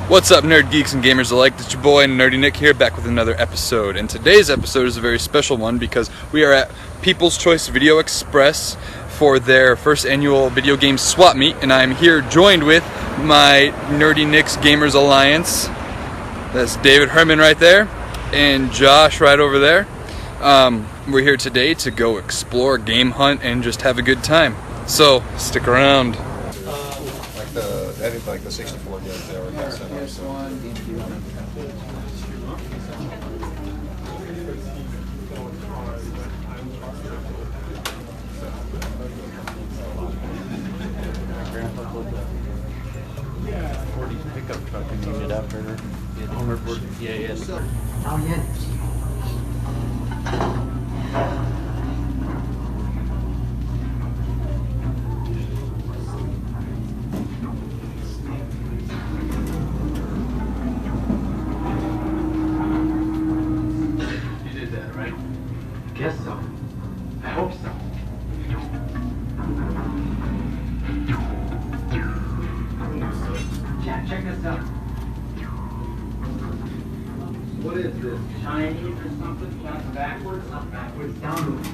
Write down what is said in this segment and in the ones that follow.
What's up, nerd geeks and gamers alike? It's your boy Nerdy Nick here, back with another episode. And today's episode is a very special one because we are at People's Choice Video Express for their first annual video game swap meet, and I'm here joined with my Nerdy Nick's Gamers Alliance. That's David Herman right there, and Josh right over there. We're here today to go explore, game hunt, and just have a good time. So stick around. I think like the 64 games there were pickup truck and named it after her. Yeah. Oh, yeah. You did that, right? Guess so. I hope so. Check this out. What is this? Chinese or something? Not backwards? Not backwards. Downwards.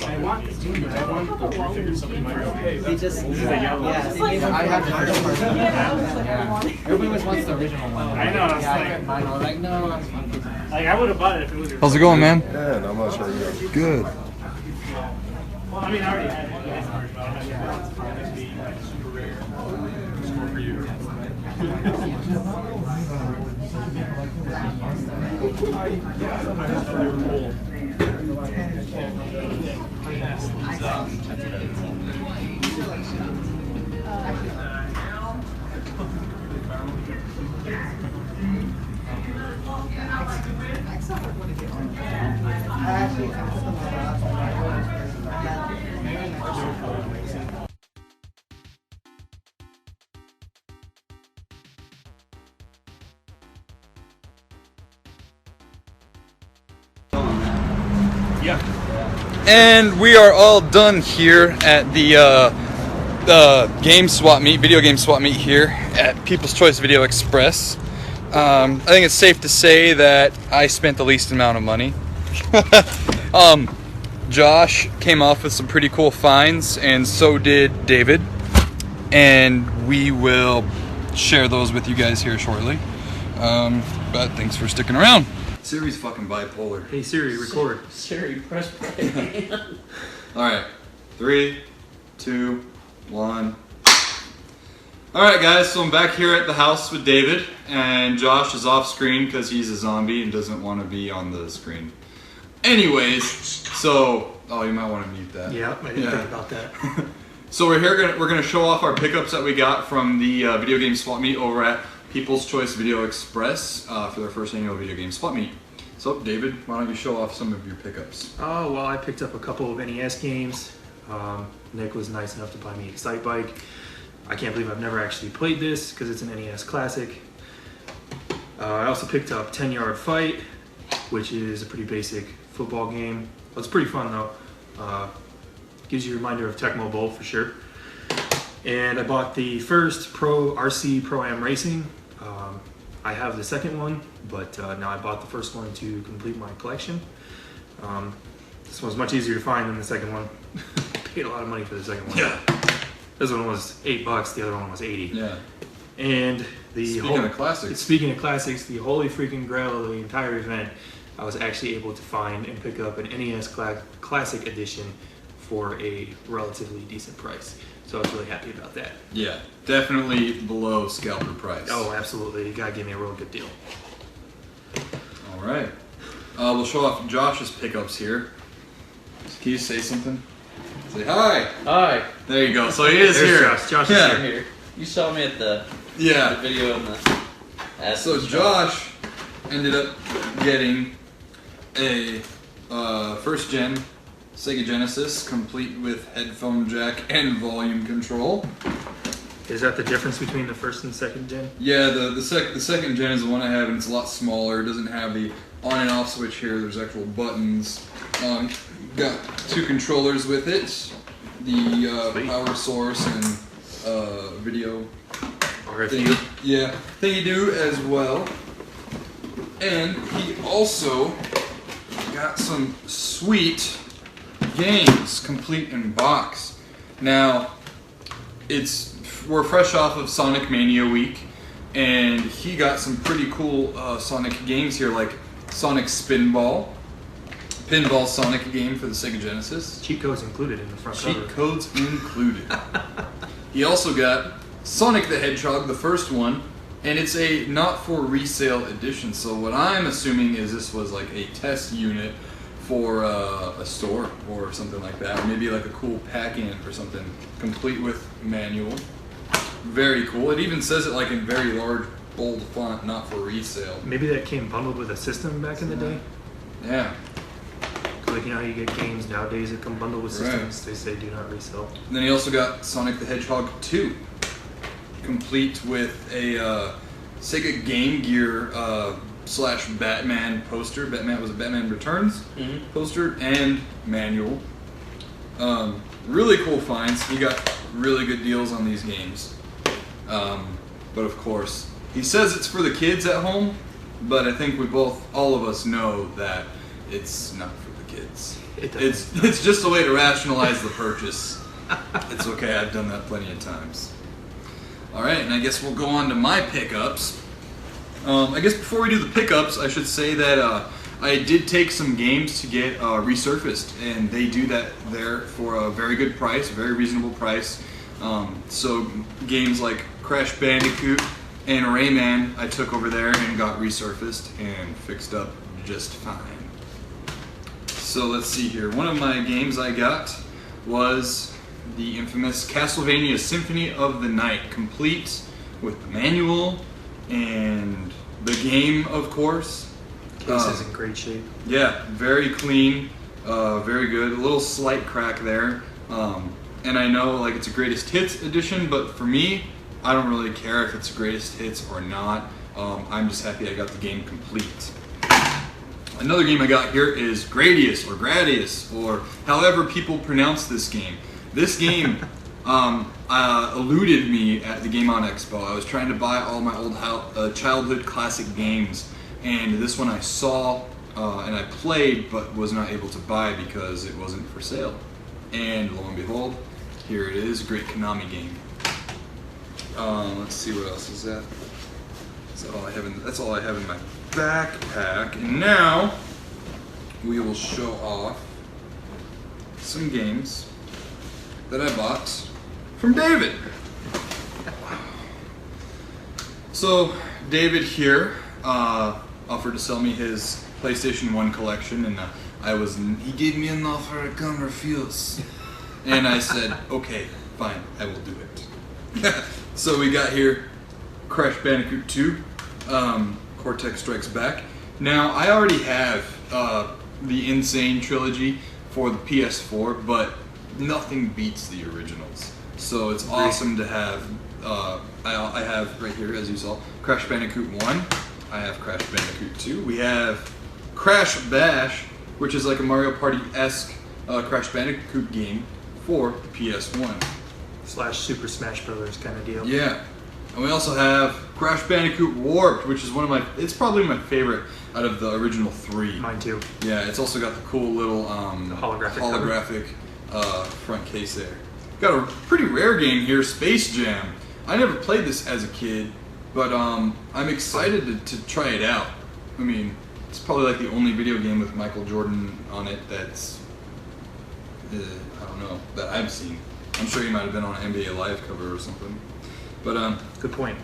I want this team, but I want to figure something might be okay. This is a yellow. Yeah, I have the first part. Yeah. Everybody always wants the original one. I know, it's like, mine. I was like, no. like I would have bought it if it was your. How's it going, man? Yeah, and I'm not sure either. Good. Well, I mean, I already had it. But I'm not going to be like super rare. Score for you. Yeah. And we are all done here at the game swap meet, video game swap meet here at People's Choice Video Express. I think it's safe to say that I spent the least amount of money. Josh came off with some pretty cool finds, and so did David. And we will share those with you guys here shortly. But thanks for sticking around. Siri's fucking bipolar. Hey Siri, record. Siri, press play. Alright, 3, 2, 1. Alright guys, so I'm back here at the house with David, and Josh is off screen because he's a zombie and doesn't want to be on the screen. Anyways, so, oh, you might want to mute that. Yeah, I didn't think about that. So we're gonna show off our pickups that we got from the video game swap meet over at People's Choice Video Express for their first annual video game swap meet. So David, why don't you show off some of your pickups? Oh, well, I picked up a couple of NES games. Nick was nice enough to buy me Excite Bike. I can't believe I've never actually played this because it's an NES classic. I also picked up 10 Yard Fight, which is a pretty basic football game. Well, it's pretty fun though. Gives you a reminder of Tecmo Bowl for sure. And I bought the first RC Pro-Am Racing. I have the second one, but now I bought the first one to complete my collection. This one's much easier to find than the second one. Paid a lot of money for the second one. Yeah. This one was $8, the other one was $80. Yeah. And Speaking of classics, the holy freaking grail of the entire event, I was actually able to find and pick up an NES Classic Edition for a relatively decent price. So I was really happy about that. Yeah, definitely below scalper price. Oh, absolutely. You gotta give me a real good deal. All right. We'll show off Josh's pickups here. Can you say something? Say hi. Hi. There you go. So he is There's here. Josh. Josh is Yeah. here. Here. You saw me at the Yeah. video in the. So Josh ended up getting a first gen Sega Genesis, complete with headphone jack and volume control. Is that the difference between the first and second gen? Yeah, the second gen is the one I have, and it's a lot smaller. It doesn't have the on and off switch here. There's actual buttons. Got two controllers with it. The power source and video RFU. thingy do as well. And he also got some sweet games, complete in box. Now, we're fresh off of Sonic Mania week, and he got some pretty cool Sonic games here, like Sonic Pinball Sonic game for the Sega Genesis. Cheat codes included in the front Cheat cover. codes included. He also got Sonic the Hedgehog, the first one, and it's a not for resale edition. So what I'm assuming is this was like a test unit for a store or something like that. Or maybe like a cool pack-in or something, complete with manual. Very cool. It even says it like in very large, bold font, not for resale. Maybe that came bundled with a system back in the day. Yeah. Like, you know how you get games nowadays that come bundled with Right. systems, they say do not resell. And then he also got Sonic the Hedgehog 2, complete with a Sega Game Gear / Batman poster. Batman was a Batman Returns poster and manual. Really cool finds. He got really good deals on these games. But of course, he says it's for the kids at home, but I think all of us know that it's not for the kids. It's just a way to rationalize the purchase. It's okay, I've done that plenty of times. Alright, and I guess we'll go on to my pickups. I guess before we do the pickups, I should say that I did take some games to get resurfaced, and they do that there for a very good price, a very reasonable price. So games like Crash Bandicoot and Rayman I took over there and got resurfaced and fixed up just fine. So let's see here. One of my games I got was the infamous Castlevania Symphony of the Night, complete with the manual and the game, of course. Case is in great shape. Yeah, very clean, very good. A little slight crack there. And I know like it's a greatest hits edition, but for me, I don't really care if it's a greatest hits or not. I'm just happy I got the game complete. Another game I got here is Gradius or Gradius or however people pronounce this game. This game eluded me at the Game On Expo. I was trying to buy all my old childhood classic games, and this one I saw and I played but was not able to buy because it wasn't for sale. And lo and behold, here it is, a great Konami game. Let's see what else is that. That's all I have in my backpack. And now we will show off some games that I bought from David. So David here offered to sell me his PlayStation 1 collection, and he gave me an offer I can't refuse. And I said, okay, fine, I will do it. So we got here Crash Bandicoot 2, Cortex Strikes Back. Now, I already have the Insane trilogy for the PS4, but nothing beats the originals. So it's awesome to have, I have right here, as you saw, Crash Bandicoot 1. I have Crash Bandicoot 2. We have Crash Bash, which is like a Mario Party-esque Crash Bandicoot game for the PS1. / Super Smash Brothers kind of deal. Yeah. And we also have Crash Bandicoot Warped, which is it's probably my favorite out of the original 3. Mine too. Yeah, it's also got the cool little The holographic front case there. Got a pretty rare game here, Space Jam. I never played this as a kid, but I'm excited to try it out. I mean, it's probably like the only video game with Michael Jordan on it that's, I don't know, that I've seen. I'm sure he might have been on an NBA Live cover or something. But Good point.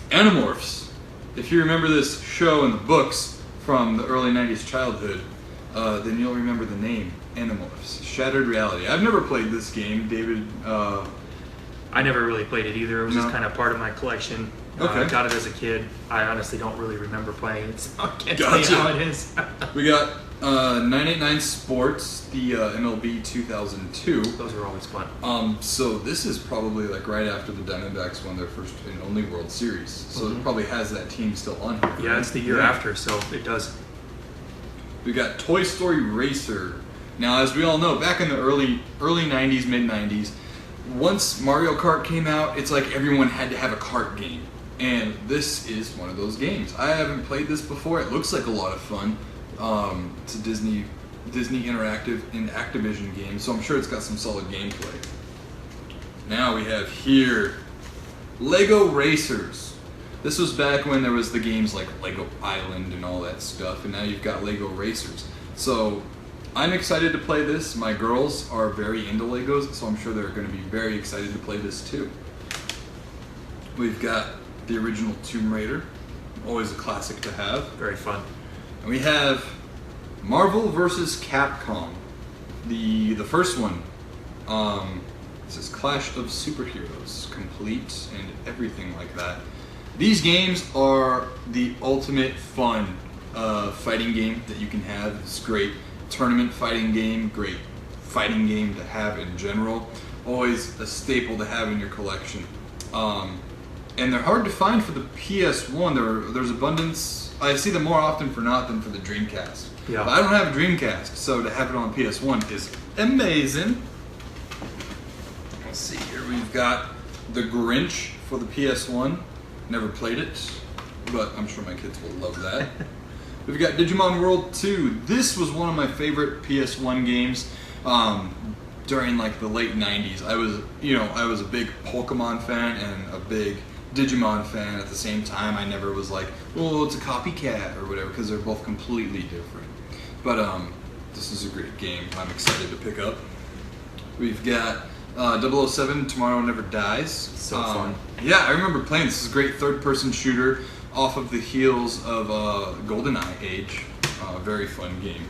Animorphs. If you remember this show and the books from the early 90s childhood, then you'll remember the name, Animorphs. Shattered Reality. I've never played this game, David. I never really played it either. It was No. just kind of part of my collection. Okay. I got it as a kid. I honestly don't really remember playing it, so I can't Gotcha. tell you how it is. We got 989 Sports, the MLB 2002. Those are always fun. So this is probably like right after the Diamondbacks won their first and only World Series. So it probably has that team still on here. Yeah, it's the year after, so it does. We got Toy Story Racer. Now, as we all know, back in the early 90s, mid 90s, once Mario Kart came out, it's like everyone had to have a kart game. And this is one of those games. I haven't played this before. It looks like a lot of fun. It's a Disney Interactive and Activision game, so I'm sure it's got some solid gameplay. Now we have here Lego Racers. This was back when there was the games like Lego Island and all that stuff, and now you've got Lego Racers. So I'm excited to play this. My girls are very into Legos, so I'm sure they're going to be very excited to play this too. We've got the original Tomb Raider, always a classic to have. Very fun. And we have Marvel vs. Capcom, the first one. This is Clash of Superheroes, complete and everything like that. These games are the ultimate fun fighting game that you can have. It's great tournament fighting game, great fighting game to have in general. Always a staple to have in your collection. And they're hard to find for the PS1. There's abundance. I see them more often for not than for the Dreamcast. Yeah. But I don't have a Dreamcast, so to have it on PS1 is amazing. Let's see here. We've got The Grinch for the PS1. Never played it, but I'm sure my kids will love that. We've got Digimon World 2. This was one of my favorite PS1 games. During like the late 90s. I was a big Pokemon fan and a big Digimon fan at the same time. I never was like, oh, it's a copycat or whatever, because they're both completely different. But this is a great game. I'm excited to pick up. We've got 007 Tomorrow Never Dies. So fun. Yeah, I remember playing this. This is a great third-person shooter off of the heels of GoldenEye Age. Very fun game.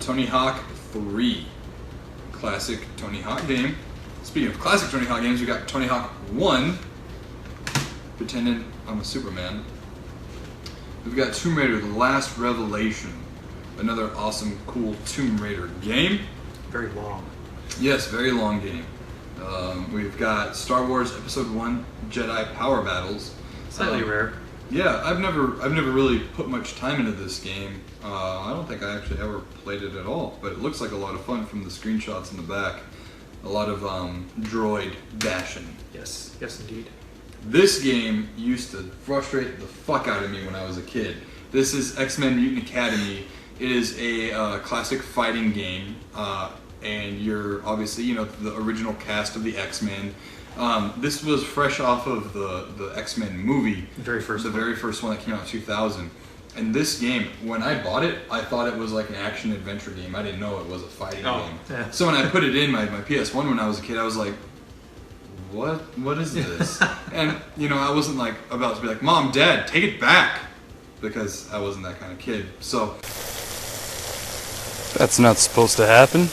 Tony Hawk 3. Classic Tony Hawk game. Speaking of classic Tony Hawk games, we got Tony Hawk 1, pretending I'm a Superman. We've got Tomb Raider: The Last Revelation, another awesome, cool Tomb Raider game. Very long. Yes, very long game. We've got Star Wars Episode 1, Jedi Power Battles. Slightly rare. Yeah, I've never really put much time into this game. I don't think I actually ever played it at all, but it looks like a lot of fun from the screenshots in the back. A lot of droid bashing. Yes, yes indeed. This game used to frustrate the fuck out of me when I was a kid. This is X-Men Mutant Academy. It is a classic fighting game, and you're obviously, the original cast of the X-Men. This was fresh off of the X-Men movie. The very first one that came out in 2000. And this game, when I bought it, I thought it was like an action-adventure game. I didn't know it was a fighting game. Yeah. So when I put it in my PS1 when I was a kid, I was like, what is this? And, I wasn't like about to be like, Mom, Dad, take it back. Because I wasn't that kind of kid. So that's not supposed to happen.